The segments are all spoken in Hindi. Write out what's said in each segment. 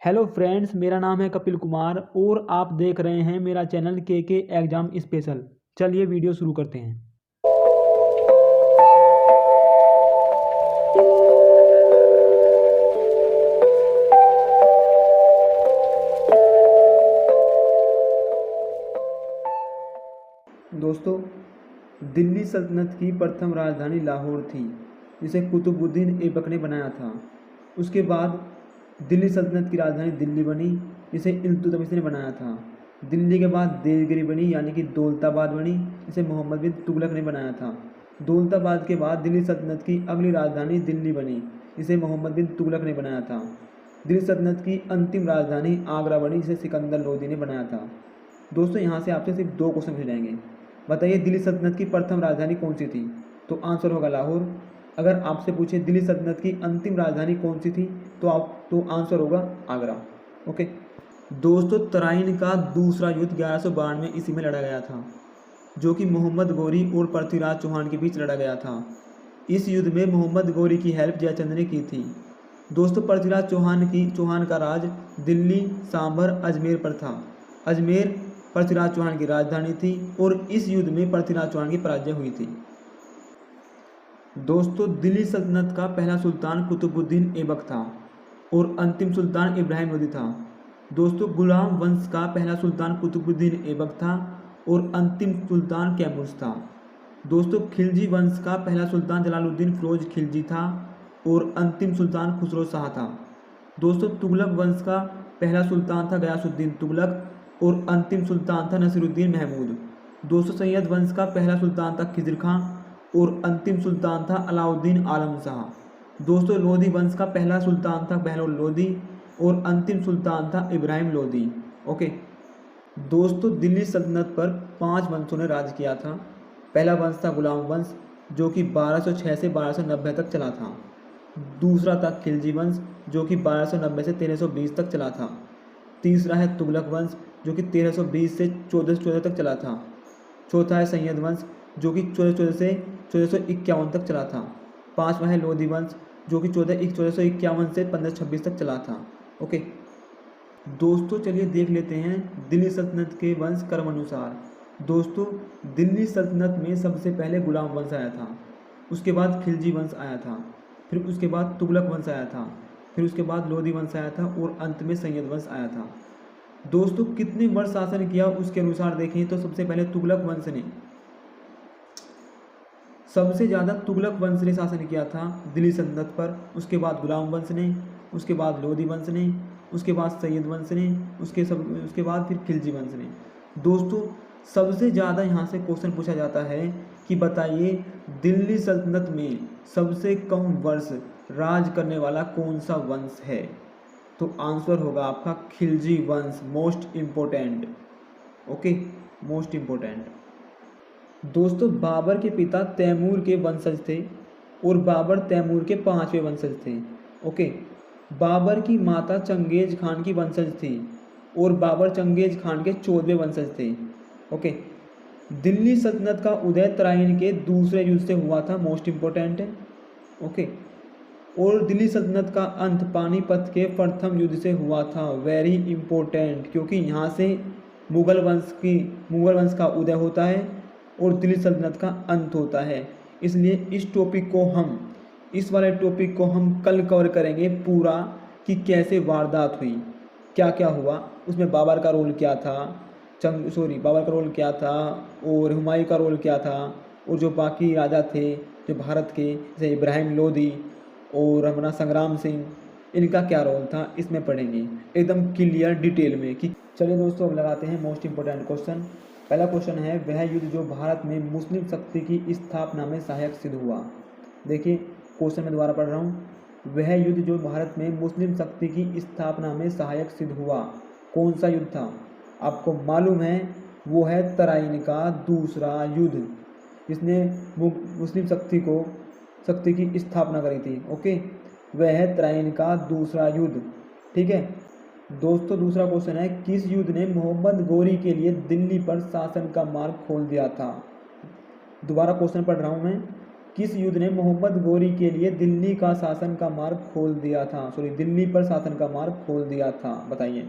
हेलो फ्रेंड्स, मेरा नाम है कपिल कुमार और आप देख रहे हैं मेरा चैनल के एग्ज़ाम स्पेशल। चलिए वीडियो शुरू करते हैं। दोस्तों, दिल्ली सल्तनत की प्रथम राजधानी लाहौर थी, जिसे कुतुबुद्दीन ऐबक ने बनाया था। उसके बाद दिल्ली सल्तनत की राजधानी दिल्ली बनी, जिसे इल्तुतमिश ने बनाया था। दिल्ली के बाद देवगिरी बनी, यानी कि दौलताबाद बनी, जिसे मोहम्मद बिन तुगलक ने बनाया था। दौलताबाद के बाद दिल्ली सल्तनत की अगली राजधानी दिल्ली बनी, जिसे मोहम्मद बिन तुगलक ने बनाया था। दिल्ली सल्तनत की अंतिम राजधानी आगरा बनी, जिसे सिकंदर लोदी ने बनाया था। दोस्तों, यहाँ से आपसे सिर्फ 2 क्वेश्चन पूछे जाएंगे। बताइए दिल्ली सल्तनत की प्रथम राजधानी कौन सी थी? तो आंसर होगा लाहौर। अगर आपसे पूछे दिल्ली सल्तनत की अंतिम राजधानी कौन सी थी, तो आंसर होगा आगरा। ओके दोस्तों, तराइन का दूसरा युद्ध 1192 ईस्वी में लड़ा गया था, जो कि मोहम्मद गौरी और पृथ्वीराज चौहान के बीच लड़ा गया था। इस युद्ध में मोहम्मद गौरी की हेल्प जयचंद ने की थी। दोस्तों, पृथ्वीराज चौहान का राज दिल्ली, सांभर, अजमेर पर था। अजमेर पृथ्वीराज चौहान की राजधानी थी और इस युद्ध में पृथ्वीराज चौहान की पराजय हुई थी। दोस्तों, दिल्ली सल्तनत का पहला सुल्तान कुतुबुद्दीन ऐबक था और अंतिम सुल्तान इब्राहिम लोदी था। दोस्तों, गुलाम वंश का पहला सुल्तान कुतुबुद्दीन ऐबक था और अंतिम सुल्तान कैमूर था। दोस्तों, खिलजी वंश का पहला सुल्तान जलालुद्दीन फिरोज खिलजी था और अंतिम सुल्तान खुसरो शाह था। दोस्तों, तुगलक वंश का पहला सुल्तान था गयासुद्दीन तुगलक और अंतिम सुल्तान था नसीरुद्दीन महमूद। दोस्तों, सैयद वंश का पहला सुल्तान था खिजर खां और अंतिम सुल्तान था अलाउद्दीन आलम शाह। दोस्तों, लोधी वंश का पहला सुल्तान था बहलोल लोधी और अंतिम सुल्तान था इब्राहिम लोधी। ओके दोस्तों, दिल्ली सल्तनत पर 5 वंशों ने राज किया था। पहला वंश था गुलाम वंश, जो कि 1206 से 1290 तक चला था। दूसरा था खिलजी वंश, जो कि 1290 से 1320 तक चला था। तीसरा है तुगलक वंश, जो कि 1320 से 1414 तक चला था। चौथा है सैयद वंश, जो कि 1414 से 1451 तक चला था। पांचवा है लोधी वंश, जो कि 1451 से 1526 तक चला था। ओके दोस्तों, चलिए देख लेते हैं दिल्ली सल्तनत के वंश क्रम अनुसार। दोस्तों, दिल्ली सल्तनत में सबसे पहले गुलाम वंश आया था, उसके बाद खिलजी वंश आया था, फिर उसके बाद तुगलक वंश आया था, फिर उसके बाद लोधी वंश आया था और अंत में सैयद वंश आया था। दोस्तों, कितने वर्ष शासन किया उसके अनुसार देखें तो सबसे पहले तुगलक वंश ने सबसे ज़्यादा तुगलक वंश ने शासन किया था दिल्ली सल्तनत पर। उसके बाद गुलाम वंश ने, उसके बाद लोधी वंश ने, उसके बाद सैयद वंश ने, उसके बाद फिर खिलजी वंश ने। दोस्तों, सबसे ज़्यादा यहाँ से क्वेश्चन पूछा जाता है कि बताइए दिल्ली सल्तनत में सबसे कम वर्ष राज करने वाला कौन सा वंश है? तो आंसर होगा आपका खिलजी वंश। Most important. Okay most important. दोस्तों, बाबर के पिता तैमूर के वंशज थे और बाबर तैमूर के 5वें वंशज थे। ओके बाबर की माता चंगेज खान की वंशज थी और बाबर चंगेज खान के 14वें वंशज थे। ओके दिल्ली सल्तनत का उदय तराइन के दूसरे युद्ध से हुआ था। मोस्ट इम्पोर्टेंट है। ओके और दिल्ली सल्तनत का अंत पानीपत के प्रथम युद्ध से हुआ था। वेरी इंपॉर्टेंट, क्योंकि यहाँ से मुगल वंश का उदय होता है और दिल्ली सल्तनत का अंत होता है। इसलिए इस वाले टॉपिक को हम कल कवर करेंगे पूरा, कि कैसे वारदात हुई, क्या क्या हुआ, उसमें बाबर का रोल क्या था, बाबर का रोल क्या था और हुमायूं का रोल क्या था, और जो बाकी राजा थे जो भारत के, जैसे इब्राहिम लोदी और अपना संग्राम सिंह, इनका क्या रोल था, इसमें पढ़ेंगे एकदम क्लियर डिटेल में। कि चलिए दोस्तों, अब लगाते हैं मोस्ट इंपोर्टेंट क्वेश्चन। पहला क्वेश्चन है, वह युद्ध जो भारत में मुस्लिम शक्ति की स्थापना में सहायक सिद्ध हुआ। देखिए क्वेश्चन मैं दोबारा पढ़ रहा हूँ। वह युद्ध जो भारत में मुस्लिम शक्ति की स्थापना में सहायक सिद्ध हुआ, कौन सा युद्ध था? आपको मालूम है, वो है तराइन का दूसरा युद्ध, जिसने मुस्लिम शक्ति की स्थापना करी थी। ओके वह है तराइन का दूसरा युद्ध। ठीक है दोस्तों, दूसरा क्वेश्चन है, किस युद्ध ने मोहम्मद गौरी के लिए दिल्ली पर शासन का मार्ग खोल दिया था? दोबारा क्वेश्चन पढ़ रहा हूँ मैं। किस युद्ध ने मोहम्मद गोरी के लिए दिल्ली का शासन का मार्ग खोल दिया था, सॉरी दिल्ली पर शासन का मार्ग खोल दिया था, बताइए।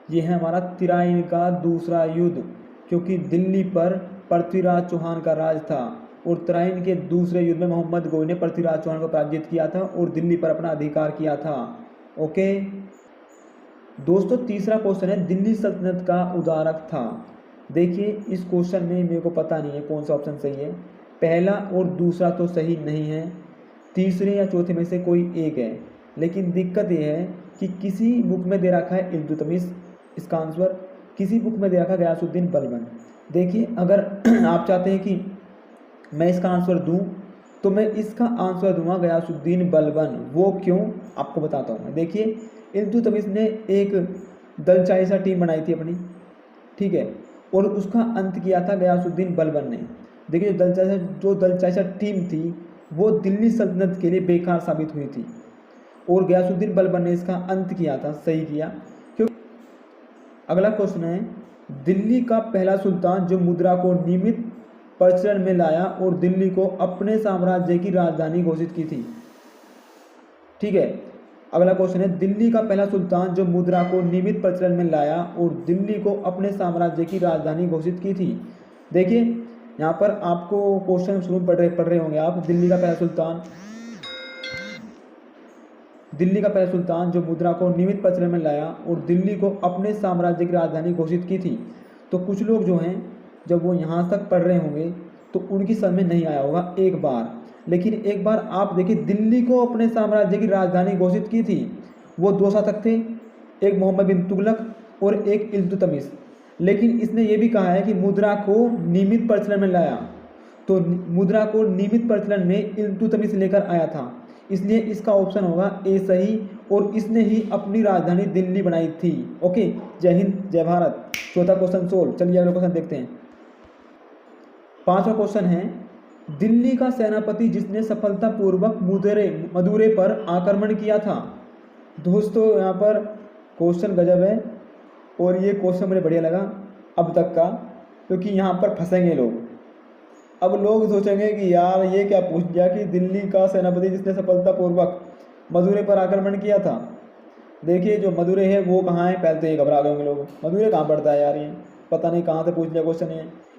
ये है हमारा तराइन का दूसरा युद्ध, क्योंकि दिल्ली पर पृथ्वीराज चौहान का राज था और तराइन के दूसरे युद्ध में मोहम्मद गोरी ने पृथ्वीराज चौहान को पराजित किया था और दिल्ली पर अपना अधिकार किया था। ओके दोस्तों, तीसरा क्वेश्चन है दिल्ली सल्तनत का उदारक था। देखिए इस क्वेश्चन में मेरे को पता नहीं है कौन सा ऑप्शन सही है, पहला और दूसरा तो सही नहीं है, तीसरे या चौथे में से कोई एक है। लेकिन दिक्कत यह है कि किसी बुक में दे रखा है इल्तुतमिश इसका आंसर, किसी बुक में दे रखा है गयासुद्दीन बलबन। देखिए अगर आप चाहते हैं कि मैं इसका आंसर दूं तो मैं इसका आंसर दूंगा गयासुद्दीन बलबन। वो क्यों, आपको बताता हूँ मैं। देखिए इल्तुतमिश ने एक दलचाइसा टीम बनाई थी अपनी, ठीक है, और उसका अंत किया था गयासुद्दीन बलबन ने। देखिए जो दलचाइसा टीम थी वो दिल्ली सल्तनत के लिए बेकार साबित हुई थी और गयासुद्दीन बलबन ने इसका अंत किया था, सही किया। क्यों। अगला क्वेश्चन है दिल्ली का पहला सुल्तान जो मुद्रा को नियमित प्रचलन में लाया और दिल्ली को अपने साम्राज्य की राजधानी घोषित की थी, ठीक है। अगला क्वेश्चन है दिल्ली का पहला सुल्तान जो मुद्रा को नियमित प्रचलन में लाया और दिल्ली को अपने साम्राज्य की राजधानी घोषित की थी। देखिए यहाँ पर आपको क्वेश्चन शुरू में पढ़ रहे होंगे आप, दिल्ली का पहला सुल्तान जो मुद्रा को नियमित प्रचलन में लाया और दिल्ली को अपने साम्राज्य की राजधानी घोषित की थी। तो कुछ लोग जो हैं जब वो यहाँ तक पढ़ रहे होंगे तो उनकी समझ में नहीं आया होगा एक बार, लेकिन एक बार आप देखिए दिल्ली को अपने साम्राज्य की राजधानी घोषित की थी, वो दो शासक थे, एक मोहम्मद बिन तुगलक और एक इल्तुतमिश। लेकिन इसने ये भी कहा है कि मुद्रा को नियमित प्रचलन में लाया, तो मुद्रा को नियमित प्रचलन में इल्तुतमिश लेकर आया था, इसलिए इसका ऑप्शन होगा ए सही, और इसने ही अपनी राजधानी दिल्ली बनाई थी। ओके, जय हिंद जय भारत। चौथा क्वेश्चन सोल्व। चलिए अगला क्वेश्चन देखते हैं। पांचवा क्वेश्चन है दिल्ली का सेनापति जिसने सफलतापूर्वक मदुरै पर आक्रमण किया था। दोस्तों यहाँ पर क्वेश्चन गजब है और ये क्वेश्चन मुझे बढ़िया लगा अब तक का, क्योंकि यहाँ पर फंसेंगे लोग। अब लोग सोचेंगे कि यार ये क्या पूछ दिया कि दिल्ली का सेनापति जिसने सफलतापूर्वक मदुरै पर आक्रमण किया था। देखिए जो मदुरै है वो कहाँ है, पहले तो ये घबरा गए लोग, मदुरै कहाँ पड़ता है यार, ये पता नहीं कहाँ से पूछ लिया क्वेश्चन,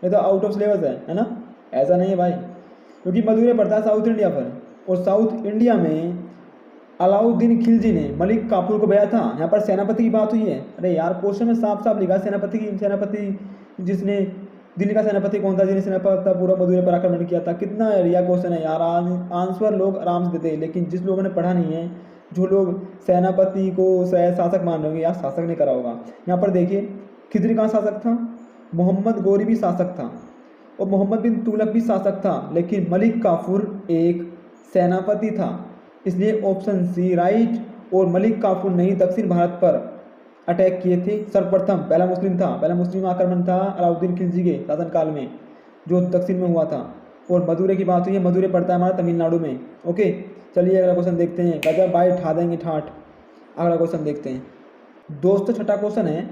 ये तो आउट ऑफ सिलेबस है ना। ऐसा नहीं है भाई, क्योंकि मदुरै पड़ता है साउथ इंडिया पर, और साउथ इंडिया में अलाउद्दीन खिलजी ने मलिक काफूर को भेजा था। यहाँ पर सेनापति की बात हुई है। अरे यार क्वेश्चन में साफ साफ लिखा सेनापति जिसने दिल्ली का सेनापति कौन था जिसने पूरा मदुरै पर आक्रमण किया था। कितना एरिया क्वेश्चन है यार, आंसर लोग आराम से देते हैं, लेकिन जिस लोगों ने पढ़ा नहीं है, जो लोग सेनापति को शासक मान रहे होंगे, यार शासक ने करा होगा। यहाँ पर देखिए खिजरी कहाँ शासक था, मोहम्मद गोरी भी शासक था और मोहम्मद बिन तुगलक भी शासक था, लेकिन मलिक काफूर एक सेनापति था, इसलिए ऑप्शन सी राइट। और मलिक काफूर ने दक्षिण भारत पर अटैक किए थे सर्वप्रथम, पहला मुस्लिम आक्रमण था अलाउद्दीन खिलजी के शासनकाल में जो दक्षिण में हुआ था। और मदुरै की बात हुई है, मदुरै पड़ता है हमारा तमिलनाडु में। ओके चलिए अगला क्वेश्चन देखते हैं। गजब भाई ठा देंगे ठाठ। अगला क्वेश्चन देखते हैं दोस्तों। छठा क्वेश्चन है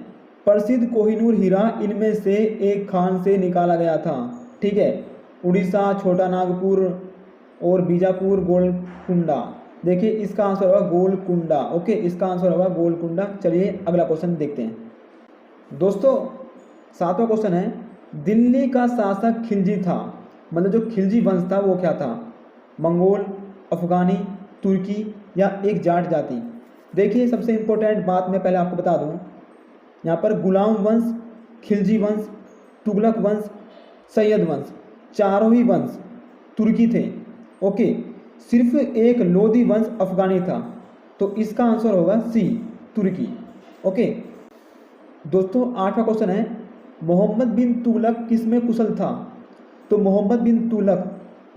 प्रसिद्ध कोहिनूर हीरा इनमें से एक खान से निकाला गया था, ठीक है। उड़ीसा, छोटा नागपुर और बीजापुर गोलकुंडा। देखिए इसका आंसर होगा गोलकुंडा। ओके इसका आंसर होगा गोलकुंडा। चलिए अगला क्वेश्चन देखते हैं दोस्तों। सातवां क्वेश्चन है दिल्ली का शासक खिलजी था, मतलब जो खिलजी वंश था वो क्या था, मंगोल, अफगानी, तुर्की या एक जाट जाति। देखिए सबसे इंपॉर्टेंट बात मैं पहले आपको बता दूं, यहाँ पर गुलाम वंश, खिलजी वंश, तुगलक वंश, सैयद वंश, चारों ही वंश तुर्की थे। ओके सिर्फ एक लोदी वंश अफगानी था, तो इसका आंसर होगा सी तुर्की। ओके दोस्तों आठवां क्वेश्चन है मोहम्मद बिन तुगलक किस में कुशल था, तो मोहम्मद बिन तुगलक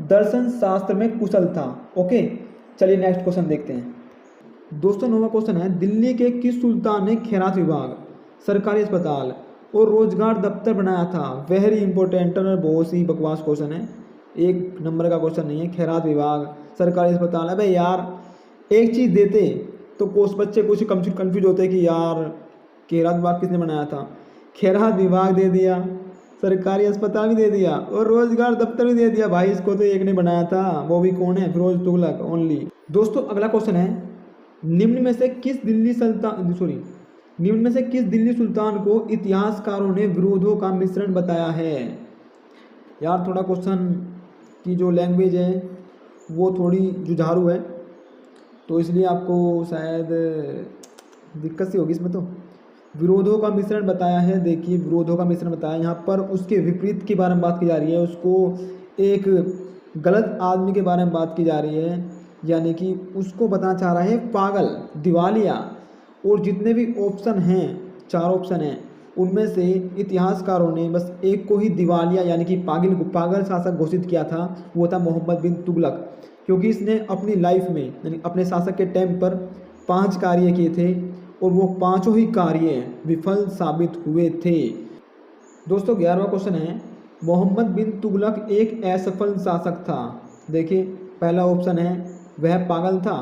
दर्शन शास्त्र में कुशल था। ओके चलिए नेक्स्ट क्वेश्चन देखते हैं दोस्तों। नौवां क्वेश्चन है दिल्ली के किस सुल्तान ने खैरात विभाग, सरकारी अस्पताल और रोजगार दफ्तर बनाया था। वेरी इंपॉर्टेंट और बहुत ही बकवास क्वेश्चन है, एक नंबर का क्वेश्चन नहीं है। खैरात विभाग, सरकारी अस्पताल, अबे यार एक चीज़ देते तो बच्चे कुछ कंफ्यूज होते कि यार खैरात विभाग किसने बनाया था। खैरात विभाग दे दिया, सरकारी अस्पताल भी दे दिया और रोजगार दफ्तर भी दे दिया। भाई इसको तो एक ने बनाया था, वो भी कौन है? फिरोज तुगलक ओनली। दोस्तों अगला क्वेश्चन है, निम्न में से किस दिल्ली सुल्तान को इतिहासकारों ने विरोधों का मिश्रण बताया है? यार थोड़ा क्वेश्चन की जो लैंग्वेज है वो थोड़ी जुझारू है, तो इसलिए आपको शायद दिक्कत सी होगी इसमें। तो विरोधों का मिश्रण बताया है, देखिए विरोधों का मिश्रण बताया, यहाँ पर उसके विपरीत के बारे में बात की जा रही है, उसको एक गलत आदमी के बारे में बात की जा रही है, यानी कि उसको बताना चाह रहा है पागल, दिवालिया। और जितने भी ऑप्शन हैं, 4 ऑप्शन हैं, उनमें से इतिहासकारों ने बस एक को ही दिवालिया यानी कि पागल शासक घोषित किया था, वो था मोहम्मद बिन तुगलक। क्योंकि इसने अपनी लाइफ में यानी अपने शासक के टाइम पर 5 कार्य किए थे और वो 5 ही कार्य विफल साबित हुए थे। दोस्तों 11वां क्वेश्चन है, मोहम्मद बिन तुगलक एक असफल शासक था। देखिए पहला ऑप्शन है वह पागल था।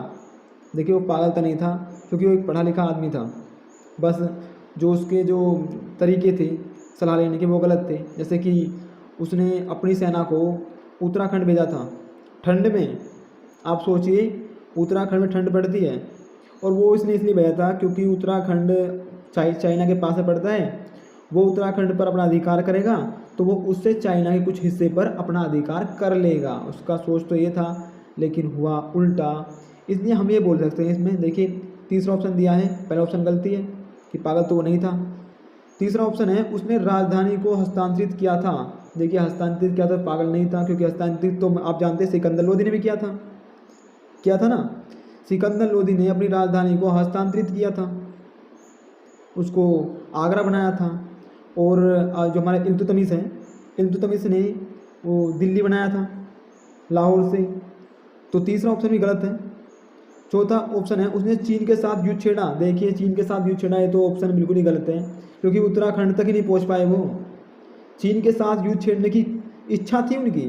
देखिए वो पागल तो नहीं था, क्योंकि वो एक पढ़ा लिखा आदमी था, बस जो उसके जो तरीके थे सलाह लेने के वो गलत थे। जैसे कि उसने अपनी सेना को उत्तराखंड भेजा था ठंड में। आप सोचिए उत्तराखंड में ठंड पड़ती है, और वो इसने इसलिए भेजा था क्योंकि उत्तराखंड चाइना के पास में पड़ता है। वो उत्तराखंड पर अपना अधिकार करेगा तो वो उससे चाइना के कुछ हिस्से पर अपना अधिकार कर लेगा, उसका सोच तो ये था, लेकिन हुआ उल्टा। इसलिए हम ये बोल सकते हैं इसमें। देखिए तीसरा ऑप्शन दिया है, पहला ऑप्शन गलती है कि पागल तो वो नहीं था। तीसरा ऑप्शन है उसने राजधानी को हस्तांतरित किया था। देखिए हस्तांतरित किया था, पागल नहीं था, क्योंकि हस्तांतरित तो आप जानते हैं सिकंदर लोदी ने भी किया था ना। सिकंदर लोदी ने अपनी राजधानी को हस्तांतरित किया था, उसको आगरा बनाया था। और जो हमारे इल्तुतमिश हैं, इल्तुतमिश ने वो दिल्ली बनाया था लाहौर से। तो तीसरा ऑप्शन भी गलत है। चौथा ऑप्शन है उसने चीन के साथ युद्ध छेड़ा। देखिए चीन के साथ युद्ध छेड़ा है तो ऑप्शन बिल्कुल ही गलत है, क्योंकि उत्तराखंड तक ही नहीं पहुंच पाए वो। चीन के साथ युद्ध छेड़ने की इच्छा थी उनकी,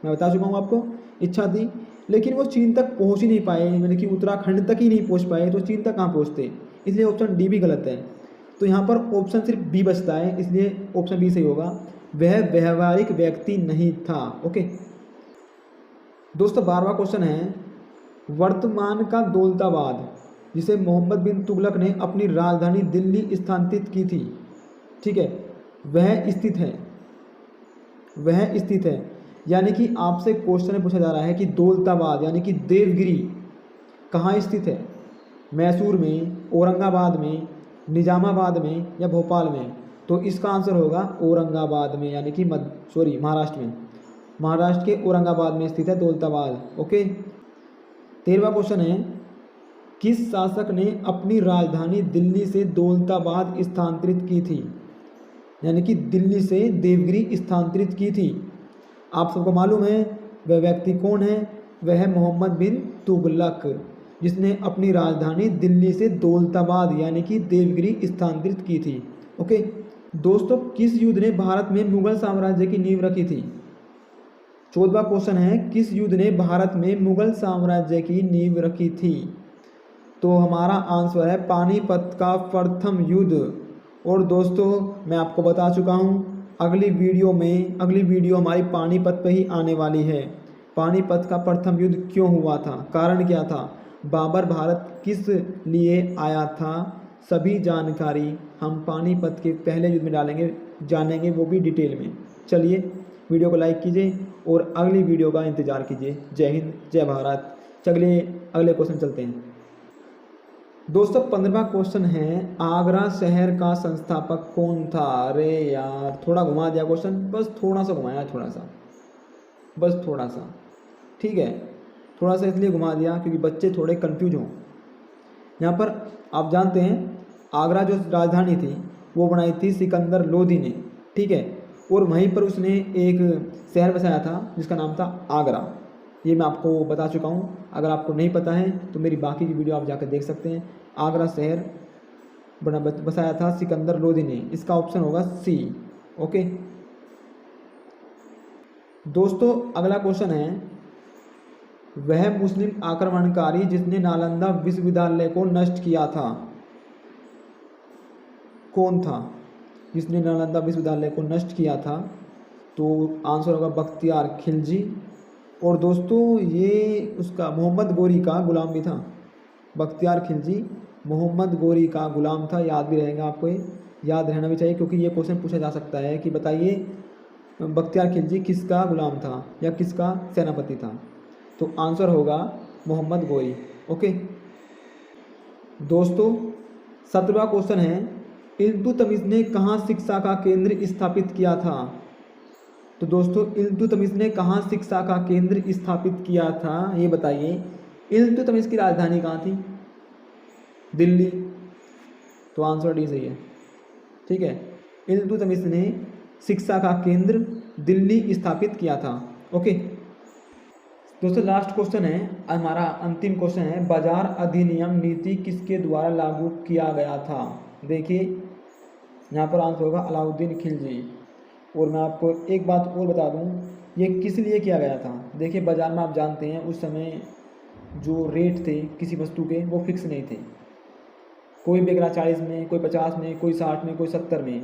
मैं बता चुका हूँ आपको, इच्छा थी, लेकिन वो चीन तक पहुंच ही नहीं पाए, यानी कि उत्तराखंड तक ही नहीं पहुंच पाए, तो चीन तक कहाँ पहुंचते। इसलिए ऑप्शन डी भी गलत है। तो यहाँ पर ऑप्शन सिर्फ बी बचता है, इसलिए ऑप्शन बी सही होगा, वह व्यवहारिक व्यक्ति नहीं था। ओके दोस्तों 12वां क्वेश्चन है, वर्तमान का दौलताबाद जिसे मोहम्मद बिन तुगलक ने अपनी राजधानी दिल्ली स्थानांतरित की थी, ठीक है, वह स्थित है। यानी कि आपसे क्वेश्चन में पूछा जा रहा है कि दौलताबाद यानी कि देवगिरी कहाँ स्थित है? मैसूर में, औरंगाबाद में, निजामाबाद में या भोपाल में? तो इसका आंसर होगा औरंगाबाद में, यानी कि महाराष्ट्र में। महाराष्ट्र के औरंगाबाद में स्थित है दौलताबाद। ओके 13वां क्वेश्चन है, किस शासक ने अपनी राजधानी दिल्ली से दौलताबाद स्थानांतरित की थी? यानी कि दिल्ली से देवगिरी स्थानांतरित की थी। आप सबको मालूम है वह व्यक्ति कौन है? वह है मोहम्मद बिन तुगलक, जिसने अपनी राजधानी दिल्ली से दौलताबाद यानी कि देवगिरी स्थानांतरित की थी। ओके दोस्तों किस युद्ध ने भारत में मुगल साम्राज्य की नींव रखी थी? 14वां क्वेश्चन है, किस युद्ध ने भारत में मुगल साम्राज्य की नींव रखी थी? तो हमारा आंसर है पानीपत का प्रथम युद्ध। और दोस्तों मैं आपको बता चुका हूँ अगली वीडियो हमारी पानीपत पे ही आने वाली है। पानीपत का प्रथम युद्ध क्यों हुआ था, कारण क्या था, बाबर भारत किस लिए आया था, सभी जानकारी हम पानीपत के पहले युद्ध में जानेंगे, वो भी डिटेल में। चलिए वीडियो को लाइक कीजिए और अगली वीडियो का इंतज़ार कीजिए। जय हिंद, जय भारत। चलिए अगले क्वेश्चन चलते हैं। दोस्तों 15वां क्वेश्चन है, आगरा शहर का संस्थापक कौन था? अरे यार थोड़ा घुमा दिया क्वेश्चन, बस थोड़ा सा घुमाया, बस थोड़ा सा, ठीक है, थोड़ा सा इसलिए घुमा दिया क्योंकि बच्चे थोड़े कंफ्यूज हों। यहाँ पर आप जानते हैं आगरा जो राजधानी थी वो बनाई थी सिकंदर लोदी ने, ठीक है, और वहीं पर उसने एक शहर बसाया था जिसका नाम था आगरा। ये मैं आपको बता चुका हूँ, अगर आपको नहीं पता है तो मेरी बाकी की वीडियो आप जाकर देख सकते हैं। आगरा शहर बसाया था सिकंदर लोदी ने, इसका ऑप्शन होगा सी। ओके दोस्तों अगला क्वेश्चन है, वह मुस्लिम आक्रमणकारी जिसने नालंदा विश्वविद्यालय को नष्ट किया था कौन था? जिसने नालंदा विश्वविद्यालय को नष्ट किया था? तो आंसर होगा बख्तियार खिलजी। और दोस्तों ये उसका मोहम्मद गोरी का गुलाम भी था। बख्तियार खिलजी मोहम्मद गोरी का गुलाम था, याद भी रहेगा आपको, ये याद रहना भी चाहिए क्योंकि ये क्वेश्चन पूछा जा सकता है कि बताइए बख्तियार खिलजी किसका गुलाम था या किसका सेनापति था? तो आंसर होगा मोहम्मद गोरी। ओके दोस्तों 17वां क्वेश्चन है, इल्तुतमिश ने कहाँ शिक्षा का केंद्र स्थापित किया था? तो दोस्तों इल्तुतमिश ने कहाँ शिक्षा का केंद्र स्थापित किया था, ये बताइए। इल्तुतमिश की राजधानी कहाँ थी? दिल्ली। तो आंसर डी सही है। ठीक है, इल्तुतमिश ने शिक्षा का केंद्र दिल्ली स्थापित किया था। ओके दोस्तों लास्ट क्वेश्चन है, हमारा अंतिम क्वेश्चन है, बाजार अधिनियम नीति किसके द्वारा लागू किया गया था? देखिए यहाँ पर आंसर होगा अलाउद्दीन खिलजी। और मैं आपको एक बात और बता दूं, ये किस लिए किया गया था? देखिए बाज़ार में आप जानते हैं उस समय जो रेट थे किसी वस्तु के वो फिक्स नहीं थे, कोई बेच रहा 40 में, कोई 50 में, कोई 60 में, कोई 70 में।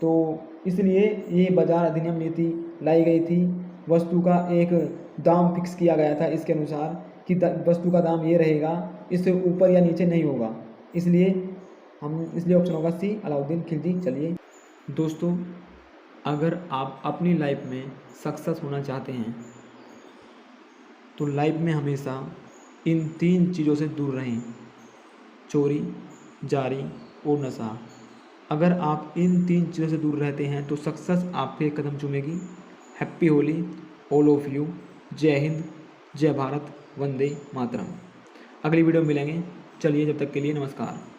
तो इसलिए ये बाजार अधिनियम नीति लाई गई थी, वस्तु का एक दाम फिक्स किया गया था इसके अनुसार कि वस्तु का दाम ये रहेगा, इससे ऊपर या नीचे नहीं होगा। इसलिए ऑप्शन होगा सी अलाउद्दीन खिलजी। चलिए दोस्तों अगर आप अपनी लाइफ में सक्सेस होना चाहते हैं तो लाइफ में हमेशा इन 3 चीज़ों से दूर रहें, चोरी, जारी और नशा। अगर आप इन 3 चीज़ों से दूर रहते हैं तो सक्सेस आपके कदम चूमेगी। Happy Holi all of you. जय हिंद, जय भारत, वंदे मातरम। अगली वीडियो में मिलेंगे। चलिए जब तक के लिए नमस्कार।